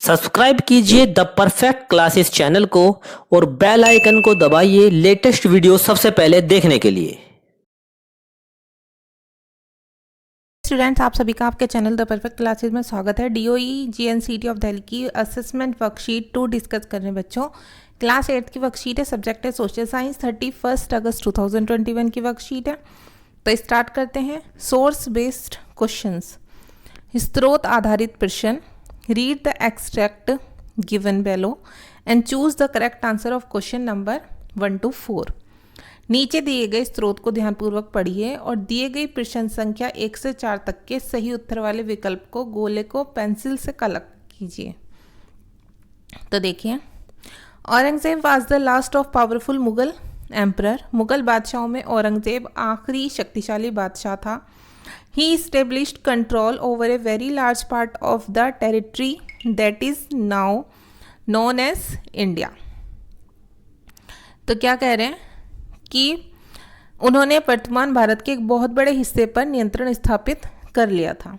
Subscribe कीजिए the perfect classes channel को और बेल आइकन को दबाइए लेटेस्ट वीडियो सबसे पहले देखने के लिए। स्टूडेंट्स, आप सभी का आपके चैनल द परफेक्ट क्लासेस में स्वागत है। डीओई जीएनसीटी ऑफ दिल्ली की असेसमेंट वर्कशीट 2 डिस्कस कर रहे हैं बच्चों। क्लास 8 की वर्कशीट है, सब्जेक्ट है सोशल साइंस। 31 अगस्त 2021 की वर्कशीट है। तो स्टार्ट करते हैं। सोर्स बेस्ड क्वेश्चंस, स्रोत आधारित प्रश्न। Read the extract given below and choose the correct answer of question number 1 to 4। नीचे दिए गए स्रोत को ध्यानपूर्वक पढ़िए और दिए गई प्रश्न संख्या 1 से 4 तक के सही उत्तर वाले विकल्प को गोले को पेंसिल से कलक कीजिए। तो देखिए, Aurangzeb was the last of powerful Mughal emperor. Mughal बादशाहों में औरंगजेब आखिरी शक्तिशाली बादशाह था। ही established control over a very large part of the territory that is now known as India। तो क्या कह रहे हैं कि उन्होंने वर्तमान भारत के एक बहुत बड़े हिस्से पर नियंत्रण स्थापित कर लिया था।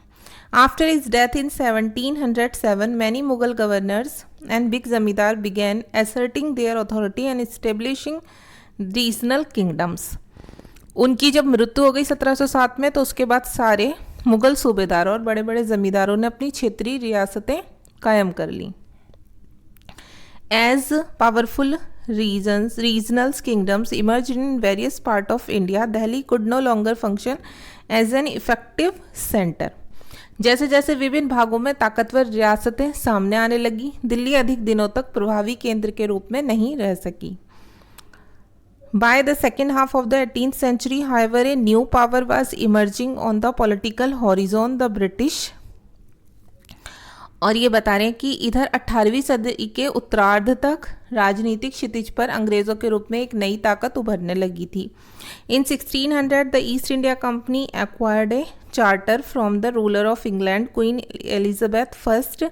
After his death in 1707 many Mughal governors and big जमींदार began asserting their authority and establishing regional kingdoms। उनकी जब मृत्यु हो गई 1707 में, तो उसके बाद सारे मुगल सूबेदारों और बड़े बड़े जमींदारों ने अपनी क्षेत्रीय रियासतें कायम कर ली। As powerful regional kingdoms emerge in various part of India, Delhi could no longer function as an effective centre. जैसे जैसे विभिन्न भागों में ताकतवर रियासतें सामने आने लगी, दिल्ली अधिक दिनों तक प्रभावी केंद्र के रूप में नहीं रह सकी। By the second half of the 18th century, however, a new power was emerging on the political horizon, the British। और ये बता रहे हैं कि इधर 18वीं सदी के उत्तरार्ध तक राजनीतिक क्षितिज पर अंग्रेजों के रूप में एक नई ताकत उभरने लगी थी। In 1600 the East India company acquired a charter from the ruler of England queen Elizabeth first,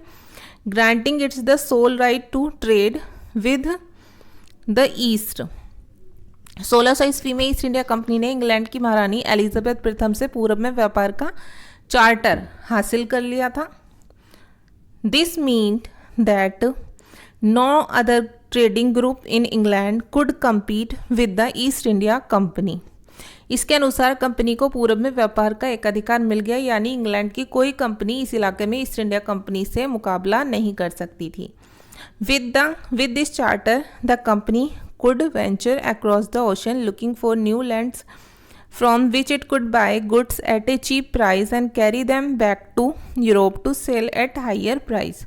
granting its the sole right to trade with the East. 1600 ईस्वी में ईस्ट इंडिया कंपनी ने इंग्लैंड की महारानी एलिजाबेथ प्रथम से पूर्व में व्यापार का चार्टर हासिल कर लिया था। This meant that no other trading group in England could compete with the East India company. इसके अनुसार कंपनी को पूर्व में व्यापार का एक अधिकार मिल गया, यानी इंग्लैंड की कोई कंपनी इस इलाके में ईस्ट इंडिया कंपनी से मुकाबला नहीं कर सकती थी। With this charter, the company could venture across the ocean looking for new lands from which it could buy goods at a cheap price and carry them back to Europe to sell at higher price।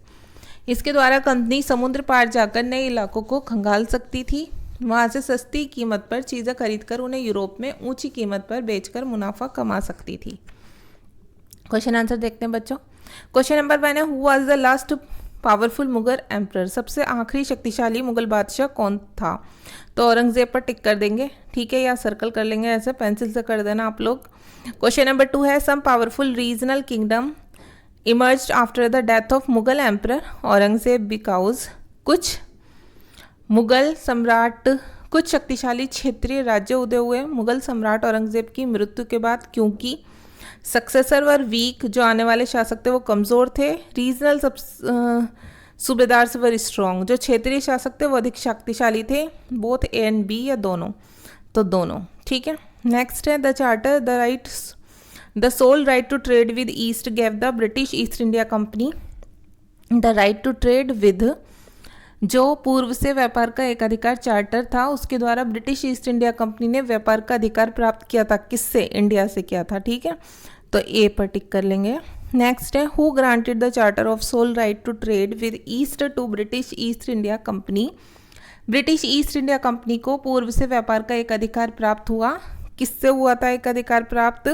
इसके द्वारा company समुद्र पार जाकर नए इलाकों को खंगाल सकती थी, वहाँ से सस्ती कीमत पर चीज़ें खरीदकर उन्हें यूरोप में ऊंची कीमत पर बेचकर मुनाफा कमा सकती थी। क्वेश्चन आंसर देखते हैं बच्चों। क्वेश्चन नंबर 1 है, who was the last powerful Mughal emperor. सबसे आखिरी शक्तिशाली मुगल बादशाह कौन था? तो औरंगजेब पर टिक कर देंगे, ठीक है, या सर्कल कर लेंगे, ऐसे पेंसिल से कर देना आप लोग। क्वेश्चन नंबर 2 है, some powerful regional kingdom emerged after the death of Mughal emperor Aurangzeb because. कुछ मुगल सम्राट, कुछ शक्तिशाली क्षेत्रीय राज्य उदय हुए मुगल सम्राट औरंगजेब की मृत्यु के बाद, क्योंकि सक्सेसर वर वीक, जो आने वाले शासक थे वो कमज़ोर थे। रीजनल सूबेदार से वर स्ट्रॉन्ग, जो क्षेत्रीय शासक थे वो अधिक शक्तिशाली थे। बोथ ए एंड बी या दोनों? तो दोनों, ठीक है। नेक्स्ट है, the charter the sole right to trade with East gave the British East India company the right to trade with. जो पूर्व से व्यापार का एक अधिकार चार्टर था, उसके द्वारा ब्रिटिश ईस्ट इंडिया कंपनी ने व्यापार का अधिकार प्राप्त किया था। किससे? इंडिया से किया था, ठीक है। तो ए पर टिक कर लेंगे। नेक्स्ट है, who granted the charter of sole right to trade with East to British East India company. British East India company को पूर्व से व्यापार का एक अधिकार प्राप्त हुआ। किससे हुआ था एक अधिकार प्राप्त?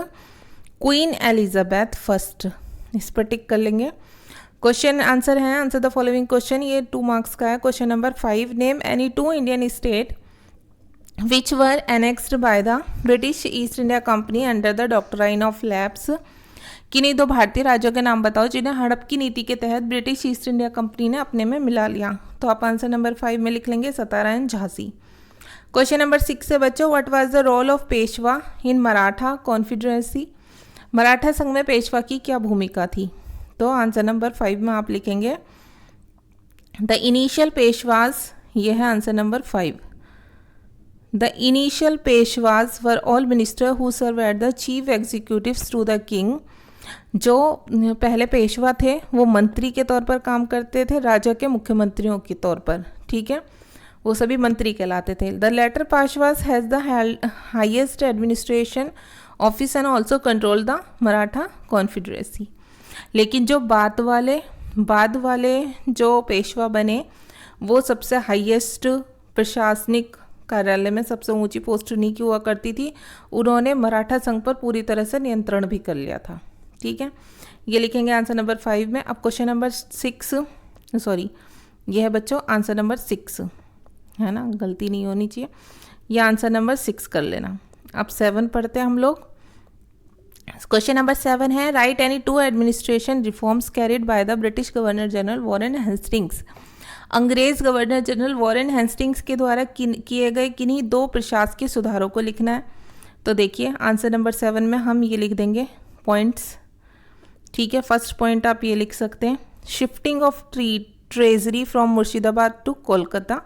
Queen Elizabeth first. इस पर टिक कर लेंगे। क्वेश्चन आंसर है, आंसर द फॉलोइंग क्वेश्चन, ये 2 मार्क्स का है। Question number 5, name any 2 Indian state which were annexed by the British East India company under the doctrine of lapse. किन्हीं 2 भारतीय राज्यों के नाम बताओ जिन्हें हड़प की नीति के तहत ब्रिटिश ईस्ट इंडिया कंपनी ने अपने में मिला लिया। तो आप आंसर नंबर 5 में लिख लेंगे Satara and Jhansi. Question number 6 से बच्चों, what was the role of Peshwa in Maratha confederacy. Maratha संघ में पेशवा की क्या भूमिका थी? तो आंसर नंबर 5 में आप लिखेंगे द इनिशियल पेशवाज, ये है answer number 5। The initial Peshwas were all minister who serve at the chief executives to the king. जो पहले पेशवा थे वो मंत्री के तौर पर काम करते थे राजा के मुख्यमंत्रियों के तौर पर, ठीक है, वो सभी मंत्री कहलाते थे। The later Peshwas has the highest administration office and also control the Maratha confederacy. लेकिन जो बाद वाले जो पेशवा बने वो सबसे हाईएस्ट प्रशासनिक कार्यालय में सबसे ऊंची पोस्ट उन्हीं की हुआ करती थी। उन्होंने मराठा संघ पर पूरी तरह से नियंत्रण भी कर लिया था, ठीक है। ये लिखेंगे आंसर नंबर 5 में। अब क्वेश्चन नंबर 6, सॉरी ये है बच्चों आंसर नंबर 6, है ना, गलती नहीं होनी चाहिए। ये आंसर नंबर 6 कर लेना। अब 7 पढ़ते हैं हम लोग। क्वेश्चन नंबर 7 है, right any 2 administration reforms carried by the British governor general Warren Hastings. अंग्रेज गवर्नर जनरल वॉरेन हेस्टिंग्स के द्वारा किए गए किन्हीं 2 प्रशासकीय सुधारों को लिखना है। तो देखिए आंसर नंबर 7 में हम ये लिख देंगे पॉइंट्स, ठीक है। फर्स्ट पॉइंट आप ये लिख सकते हैं, shifting of treasury from Murshidabad to Kolkata.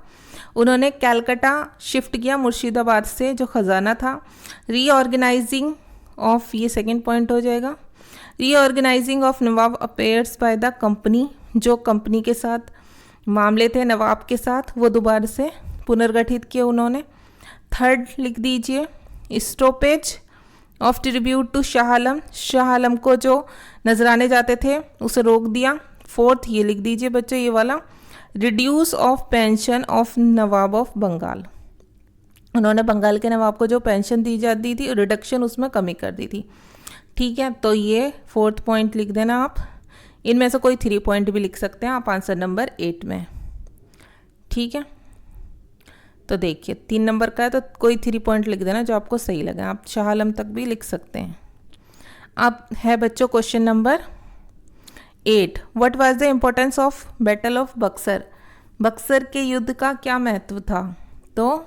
उन्होंने कैलकाटा शिफ्ट किया मुर्शिदाबाद से जो खजाना था। रीऑर्गेनाइजिंग ऑफ, ये सेकंड पॉइंट हो जाएगा, reorganizing of nawab affairs by the company. जो कंपनी के साथ मामले थे नवाब के साथ वो दोबारा से पुनर्गठित किए उन्होंने। थर्ड लिख दीजिए, stoppage of tribute to Shah Alam. Shah Alam को जो नजराने जाते थे उसे रोक दिया। फोर्थ ये लिख दीजिए बच्चों ये वाला, reduce of pension of nawab of Bengal. उन्होंने बंगाल के नवाब को जो पेंशन दी जाती थी रिडक्शन उसमें कमी कर दी थी, ठीक है। तो ये 4th पॉइंट लिख देना आप। इनमें से कोई 3 पॉइंट भी लिख सकते हैं आप आंसर नंबर 8 में, ठीक है। तो देखिए 3 नंबर का है तो कोई 3 पॉइंट लिख देना जो आपको सही लगे। आप शाह आलम तक भी लिख सकते हैं। अब है बच्चों question number 8, what was the importance of battle of Buxar. Buxar के युद्ध का क्या महत्व था। तो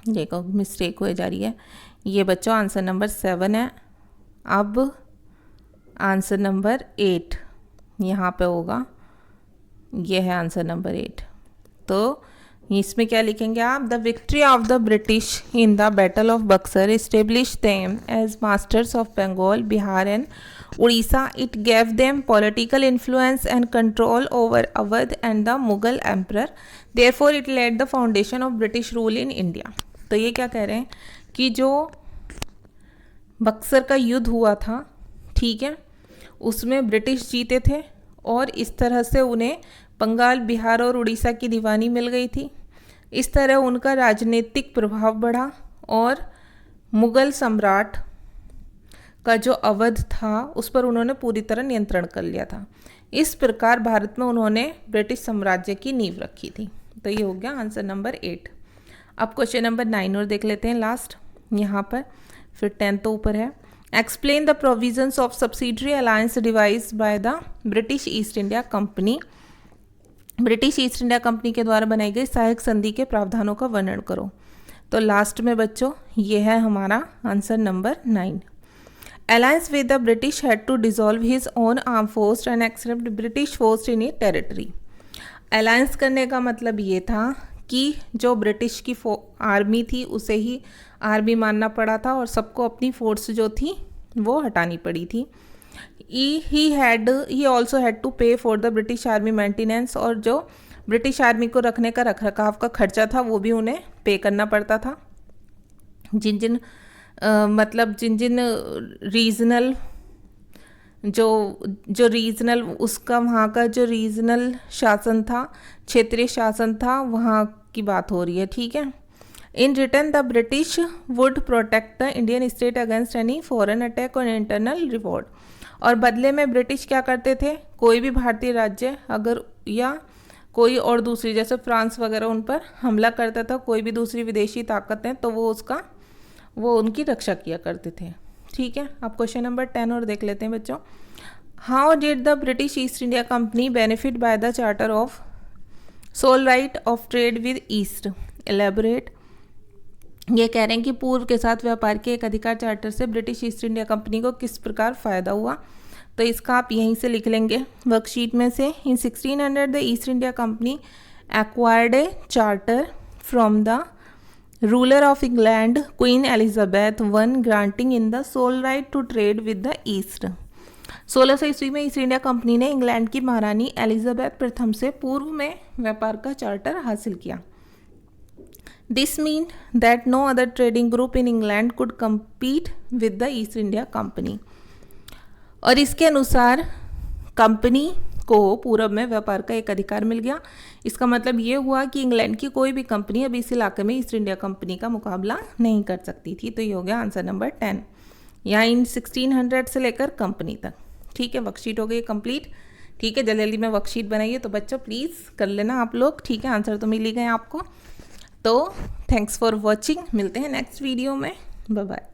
देखो मिस्टेक हो जा रही है, ये बच्चों आंसर नंबर 7 है। अब आंसर नंबर 8 यहाँ पे होगा, ये है आंसर नंबर 8। तो इसमें क्या लिखेंगे आप, the victory of the British in the battle of Buxar establish them as masters of Bengal, Bihar and Orissa. It gave them political influence and control over Awadh and the Mughal emperor, therefore it laid the foundation of British rule in India. तो ये क्या कह रहे हैं कि जो बक्सर का युद्ध हुआ था, ठीक है, उसमें ब्रिटिश जीते थे और इस तरह से उन्हें बंगाल, बिहार और उड़ीसा की दीवानी मिल गई थी। इस तरह उनका राजनीतिक प्रभाव बढ़ा और मुगल सम्राट का जो अवध था उस पर उन्होंने पूरी तरह नियंत्रण कर लिया था। इस प्रकार भारत में उन्होंने ब्रिटिश साम्राज्य की नींव रखी थी। तो ये हो गया आंसर नंबर 8। अब क्वेश्चन नंबर 9 और देख लेते हैं लास्ट यहाँ पर, फिर 10 तो ऊपर है। Explain the provisions of subsidiary alliance device by the British East India company. British East India company के द्वारा बनाई गई सहायक संधि के प्रावधानों का वर्णन करो। तो लास्ट में बच्चों ये है हमारा answer number 9। Alliance with the British had to dissolve his own arm force and accept British force in a territory. Alliance करने का मतलब ये था कि जो ब्रिटिश की आर्मी थी उसे ही आर्मी मानना पड़ा था और सबको अपनी फोर्स जो थी वो हटानी पड़ी थी। ही ऑल्सो हैड टू पे for the British army maintenance, और जो ब्रिटिश आर्मी को रखने का रखरखाव का खर्चा था वो भी उन्हें पे करना पड़ता था। जिन जिन रीजनल जो रीजनल उसका वहाँ का जो रीजनल शासन था, क्षेत्रीय शासन था, वहाँ की बात हो रही है, ठीक है। In return the British would protect the Indian state against any foreign attack और इंटरनल रिवॉर्ड। और बदले में ब्रिटिश क्या करते थे, कोई भी भारतीय राज्य अगर या कोई और दूसरी जैसे फ्रांस वगैरह उन पर हमला करता था, कोई भी दूसरी विदेशी ताकतें, तो वो उनकी रक्षा किया करते थे, ठीक है। अब क्वेश्चन नंबर 10 और देख लेते हैं बच्चों। How did the British East India company benefit by the charter of sole right of trade with East, elaborate. ये कह रहे हैं कि पूर्व के साथ व्यापार के एक अधिकार चार्टर से ब्रिटिश ईस्ट इंडिया कंपनी को किस प्रकार फ़ायदा हुआ। तो इसका आप यहीं से लिख लेंगे वर्कशीट में से। In 1600 the East India company acquired a charter from the ruler of England queen Elizabeth one granting in the sole right to trade with the East. 1600 ईस्वी में ईस्ट इंडिया कंपनी ने इंग्लैंड की महारानी Elizabeth प्रथम से पूर्व में व्यापार का चार्टर हासिल किया। This mean that no other trading group in England could compete with the East India company. और इसके अनुसार कंपनी को पूरब में व्यापार का एक अधिकार मिल गया। इसका मतलब ये हुआ कि इंग्लैंड की कोई भी कंपनी अभी इस इलाके में ईस्ट इंडिया कंपनी का मुकाबला नहीं कर सकती थी। तो ये हो गया आंसर नंबर 10, या इन 1600 से लेकर कंपनी तक। ठीक है, वर्कशीट हो गई कंप्लीट। ठीक है, जल्दी जल्दी में वर्कशीट बनाइए। तो बच्चों प्लीज़ कर लेना आप लोग। ठीक है, आंसर तो मिल ही गए आपको। तो थैंक्स फॉर वॉचिंग, मिलते हैं नेक्स्ट वीडियो में। Bye bye.